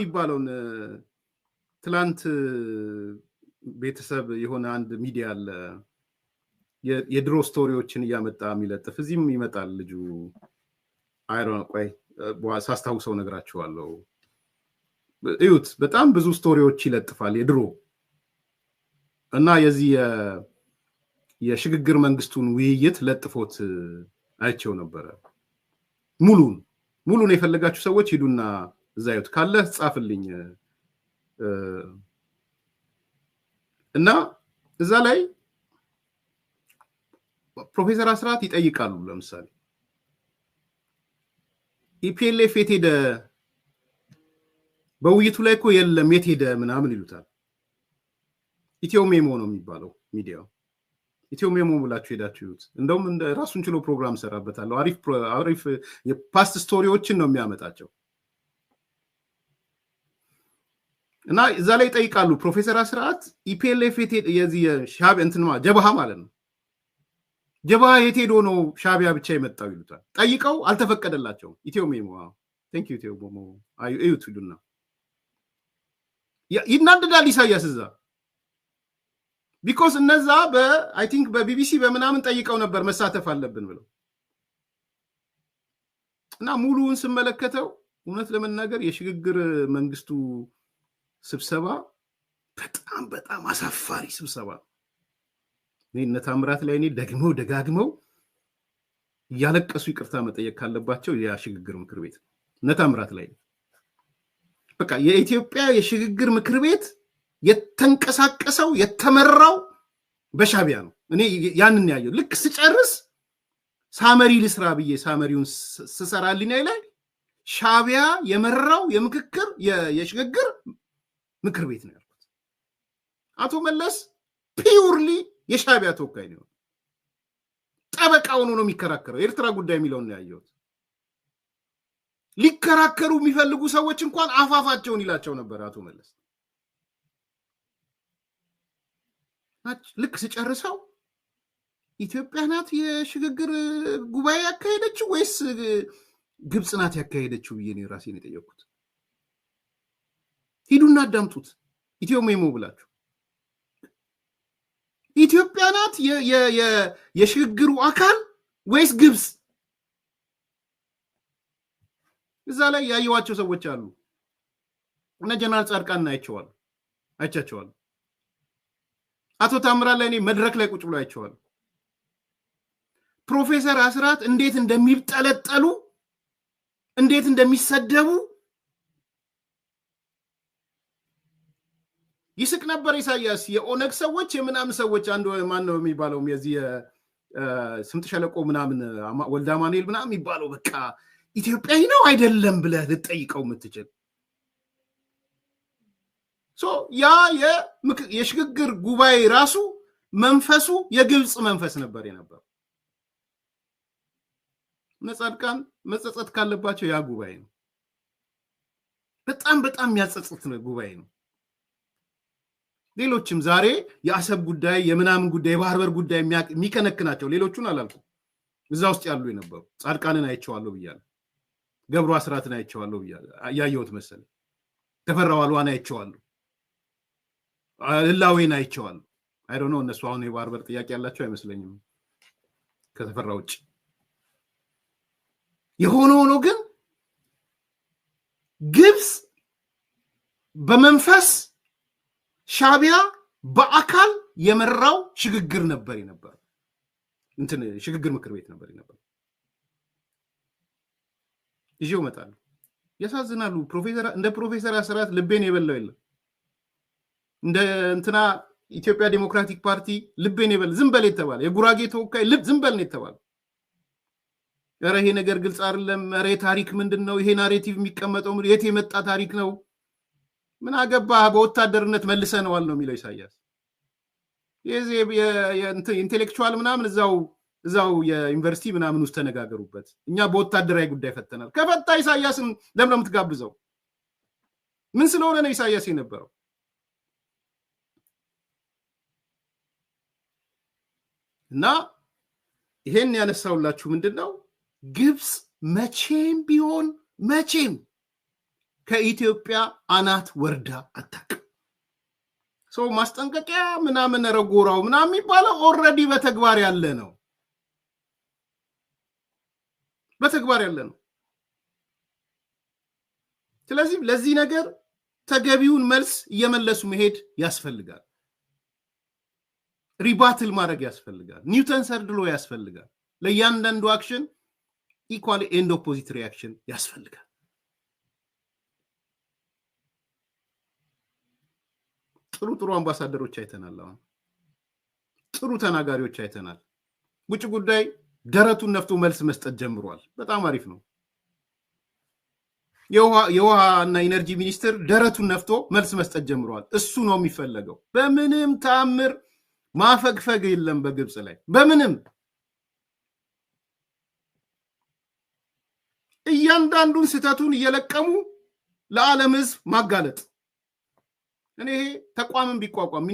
የሚባለውን ትላንት ቤተሰብ የሆነ አንድ ሚዲያ አለ የድሮ ስቶሪዎችን ያመጣ የሚለጥፍ እዚህም ይመጣል ልጁ አይሮን ቆይ ሳስታውሰው ነግራችኋለሁ እዩት በጣም ብዙ ስቶሪዎች ይለጥፋል የድሮ እና የዚህ የሽግግር መንግስቱን ውይይት ለጥፎት አይቸው ነበር ሙሉን የፈለጋችሁ ሰዎች ሂዱና እዛዩት ካለ ጻፍልኝ እና እዛ ላይ ፕሮፌሰር አስራት ይጠይቃሉ ለምሳሌ ኢፒኤልኤፍ የት ሄደ በውይይቱ ላይ እኮ የለም የት ሄደ ምናምን ይሉታል ኢትዮ ሜሞ ነው የሚባለው ሚዲያው ኢትዮ ሜሞ ብላችሁ ሄዳችሁት እንደውም እንደ ራሱን ችሎ ፕሮግራም ሰራበታለሁ አሪፍ የፓስት ስቶሪዎችን ነው የሚያመጣቸው እና እዛ ላይ ይጠይቃሉ ፕሮፌሰር አስራት ኢፒኤልኤፍ የዚህ ሻዕቢያ እንትንማ ጀብሃ ማለት ነው ጀብሃ የት ሄዶ ነው ሻዕቢያ ብቻ የመጣው ይሉታል ጠይቀው አልተፈቀደላቸውም ኢትዮ ሜሞ ቴንክ ዩ ኢትዮ ሜሞ አዩት ይሉና ይናደዳል ኢሳያስ እዛ because እነዛ I think በቢቢሲ በመናምን ጠይቀው ነበር መሳተፍ አለብን ብለው እና ሙሉውን ስመለከተው እውነት ለመናገር የሽግግር መንግስቱ ስብሰባ በጣም አሳፋሪ ስብሰባ እነ ታምራት ላይ ደጋግመው ያለቀሱ ይቅርታ መጠየቅ ካለባቸው የሽግግር ምክር ቤት እነ ታምራት ላይ በቃ የኢትዮጵያ የሽግግር ምክር ቤት የተንቀሳቀሰው የተመራው በሻዕቢያ ነው እኔ ያንን ያየው ልክ ስጨርስ ሳመሪ ልስራ ብዬ ሳመሪውን ስሰራልኝ ላይ ሻዕቢያ የመራው የምክክር የሽግግር ምክር ቤት ነው ያልኩት አቶ መለስ ፒውርሊ የሻዕቢያ ተወካይ ነው ጠበቃው ነው የሚከራከረው ኤርትራ ጉዳይ የሚለው ነው ያየሁት ሊከራከሩ የሚፈልጉ ሰዎች እንኳን አፋፋቸውን ይላቸው ነበር አቶ መለስ ልክ ስጨርሰው ኢትዮጵያ ናት የሽግግር ጉባኤ ያካሄደችው ወይስ ግብጽ ናት ያካሄደችው ብዬ ነው ራሴን የጠየቅኩት ሂዱና አዳምጡት ኢትዮ ሜሞ ብላችሁ ኢትዮጵያ ናት የሽግግሩ አካል ወይስ ግብጽ እዛ ላይ ያየዋቸው ሰዎች አሉ እና ጀነራል ጻድቃን አይቻቸዋል አቶ ታምራት ላይ መድረክ ላይ ቁጭ ብሎ አይቻቸዋል ፕሮፌሰር አስራት እንዴት እንደሚጠለጠሉ እንዴት እንደሚሰደቡ ይስቅ ነበር ኢሳያስ የኦነግ ሰዎች የምናምን ሰዎች አንዱ ማን ነው የሚባለው የዚህ ስምጥ ሸለቆ ምናምን ወልዳ ማኑኤል ምናምን የሚባለው በቃ ኢትዮጵያዊ ነው አይደለም ብለህ ልትጠይቀው የምትችል ያ የሽግግር ጉባኤ ራሱ መንፈሱ የግብጽ መንፈስ ነበር የነበረው ነጻድቃን መጸጸት ካለባቸው ያ ጉባኤ ነው በጣም የሚያጸጽት ነው ጉባኤ ነው ሌሎችም ዛሬ የአሰብ ጉዳይ የምናምን ጉዳይ የባህር በር ጉዳይ የሚከነክናቸው ሌሎቹን አላልኩም እዛ ውስጥ ያሉ የነበሩ ጻድቃንን አይቼዋለሁ ብያለሁ ገብሩ አስራትን አይቼዋለሁ ብያለሁ ያየሁት መሰለኝ ተፈራው አልዋን አይቼዋለሁ ለላዌን አይቼዋለሁ I don't know እነሱ አሁን የባህር በር ጥያቄ ያላቸው አይመስለኝም ከተፈራው ውጭ የሆነው ግን ግብጽ በመንፈስ ሻዕቢያ በአካል የመራው ሽግግር ነበር እንትን ሽግግር ምክር ቤት ነበር ይዤው መጣሉ ያሳዝናሉ እንደ ፕሮፌሰር አስራት ልቤን የበላው የለም እንደ እንትና ኢትዮጵያ ዲሞክራቲክ ፓርቲ ልቤን የበላ ዝምበል የተባለ የጉራጌ ተወካይ ዝምበል ነው የተባለ ኧረ ይሄ ነገር ግልጽ አይደለም ኧረ ታሪክ ምንድነው ይሄ ናሬቲቭ የሚቀመጠው የት የመጣ ታሪክ ነው ምን አገባ በወታደርነት መልሰነዋል ነው የሚለው ኢሳያስ የዚህ የኢንተሌክቹዋል ምናምን እዛው የዩኒቨርሲቲ ምናምን ውስጥ ተነጋገሩበት እኛ በወታደራዊ ጉዳይ ፈተናል ከፈታ ኢሳያስን ለምን ትጋብዘው ምን ስለሆነ ነው ኢሳያስ የነበረው እና ይሄን ያነሳውላችሁ ምንድነው ግብጽ መቼም ቢሆን ከኢትዮጵያ አናት ወርዳ አታውቅም። ሰው ማስጠንቀቂያ ምናምን ረጎራው ምናምን የሚባለው ኦልሬዲ በተግባር ያለ ነው። በተግባር ያለ ነው። ስለዚህ ለዚህ ነገር ተገቢውን መልስ እየመለሱ መሄድ ያስፈልጋል። ሪባትል ማድረግ ያስፈልጋል። ኒውተን ሰርድ ሎ ያስፈልጋል። ለእያንዳንዱ አክሽን ኢኳል ኤንድ ኦፖዚት ሪያክሽን ያስፈልጋል። ጥሩ አምባሳደሮች አይተናል። አሁን ጥሩ ተናጋሪዎች አይተናል። ውጭ ጉዳይ ደረቱን ነፍቶ መልስ መስጠት ጀምሯል። በጣም አሪፍ ነው። የውሃና ኢነርጂ ሚኒስትር ደረቱን ነፍቶ መልስ መስጠት ጀምሯል። እሱ ነው የሚፈለገው። በምንም ተአምር ማፈግፈግ የለም በግብጽ ላይ በምንም። እያንዳንዱን ስህተቱን እየለቀሙ ለዓለም ሕዝብ ማጋለጥ። እኔ ተቋምን ቢቋቋም